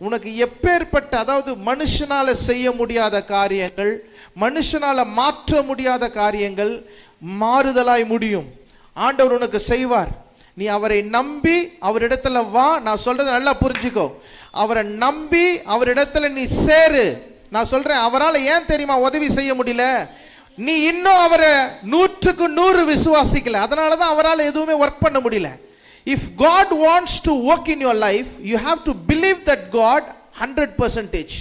உனக்கு எப்பேற்பட்ட, அதாவது மனுஷனால செய்ய முடியாத காரியங்கள், மனுஷனால மாற்ற முடியாத காரியங்கள் மாறுதலாய் முடியும். ஆண்டவர் உனக்கு செய்வார். நீ அவரை நம்பி அவரிடத்துல வா. நான் சொல்றதை நல்லா புரிஞ்சுக்கோ. அவரை நம்பி அவரிடத்துல நீ சேரு. நான் சொல்றேன், அவரால் ஏன் தெரியுமா உதவி செய்ய முடியல? நீ இன்னும் அவரை 100க்கு 100 விசுவாசிக்கல. அதனாலதான் அவரால் எதுவுமே ஒர்க் பண்ண முடியல. If God wants to work in your life, you have to believe that God 100%.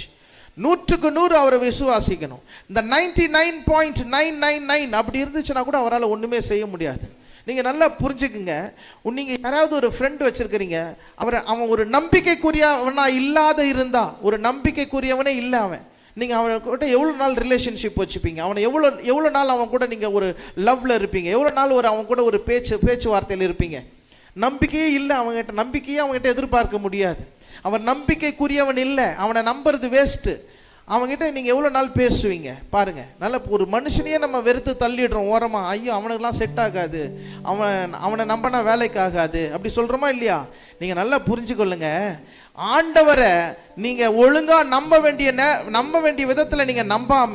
100க்கு 100 அவரை விசுவாசிக்கணும். இந்த 99.999 அப்படி இருந்துச்சுன்னா கூட அவரால் ஒண்ணுமே செய்ய முடியாது. நீங்க நல்லா புரிஞ்சுக்குங்க. நீங்க யாராவது ஒரு ஃப்ரெண்ட் வச்சிருக்கிறீங்க, அவன் ஒரு நம்பிக்கைக்குரியவனா இல்லாத இருந்தா, ஒரு நம்பிக்கைக்குரியவனே இல்லை அவன், நீங்க அவனை கூட எவ்வளவு நாள் ரிலேஷன்ஷிப் வச்சுப்பீங்க? அவனை எவ்வளவு நாள் அவன் கூட நீங்க ஒரு லவ்ல இருப்பீங்க? எவ்வளவு நாள் அவன் கூட ஒரு பேச்சுவார்த்தையில் இருப்பீங்க? நம்பிக்கையே இல்லை அவங்ககிட்ட. நம்பிக்கையே அவங்ககிட்ட எதிர்பார்க்க முடியாது. அவன் நம்பிக்கைக்குரியவன் இல்லை. அவனை நம்புறது வேஸ்ட்டு. அவங்ககிட்ட நீங்கள் எவ்வளோ நாள் பேசுவீங்க பாருங்க. நல்ல ஒரு மனுஷனையே நம்ம வெறுத்து தள்ளிடுறோம் ஓரமா. ஐயோ அவனுக்கெல்லாம் செட் ஆகாது, அவனை நம்பினா வேலைக்கு ஆகாது, அப்படி சொல்கிறோமா இல்லையா? நீங்கள் நல்லா புரிஞ்சுக்கொள்ளுங்க. ஆண்டவரை நீங்கள் ஒழுங்காக நம்ப வேண்டிய விதத்தில் நீங்கள் நம்பாம,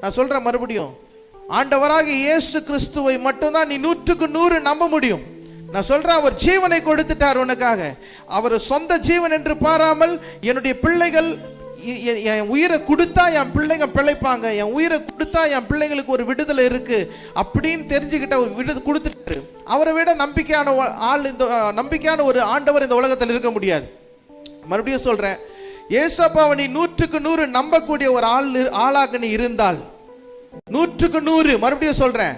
நான் சொல்கிறேன் மறுபடியும், ஆண்டவராக இயேசு கிறிஸ்துவை மட்டும்தான் நீ 100க்கு 100 நம்ப முடியும். நான் சொல்றேன், அவர் ஜீவனை கொடுத்துட்டார் உனக்காக. அவர் சொந்த ஜீவன் என்று பாராமல், என்னுடைய பிள்ளைகள் என் உயிரை கொடுத்தா என் பிள்ளைங்க பிழைப்பாங்க, என் உயிரை கொடுத்தா என் பிள்ளைங்களுக்கு ஒரு விடுதலை இருக்கு அப்படின்னு தெரிஞ்சுக்கிட்ட ஒரு விடுதலை கொடுத்துட்டாரு. அவரை விட நம்பிக்கையான ஒரு ஆண்டவர் இந்த உலகத்தில் இருக்க முடியாது. மறுபடியும் சொல்றேன், ஏசப்பாவை நீ 100க்கு 100 நம்பக்கூடிய ஒரு ஆளாக நீ இருந்தால், 100க்கு 100, மறுபடியும் சொல்றேன்,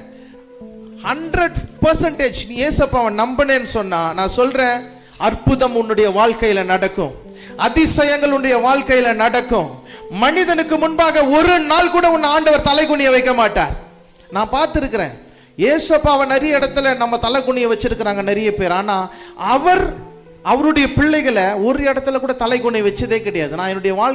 100% நீ ஏசப்பாவை நம்பினேன்னு சொன்னா, நான் சொல்றேன், அற்புதம் உன்னுடைய வாழ்க்கையில நடக்கும். அதிசயங்கள் உன்னுடைய வாழ்க்கையில நடக்கும். மனிதனுக்கு முன்பாக ஒரு நாள் கூட உன்னை ஆண்டவர் தலைகுனிய வைக்க மாட்டார். நான் பார்த்திருக்கிறேன், ஏசப்பாவை நிறைய இடத்துல நம்ம தலைகுனிய வச்சிருக்கிறாங்க நிறைய பேர். ஆனா அவருடைய பிள்ளைகளை ஒரு இடத்துல கூட தலைகுனிய வச்சதே கிடையாது. நான் என்னுடைய வாழ்க்கை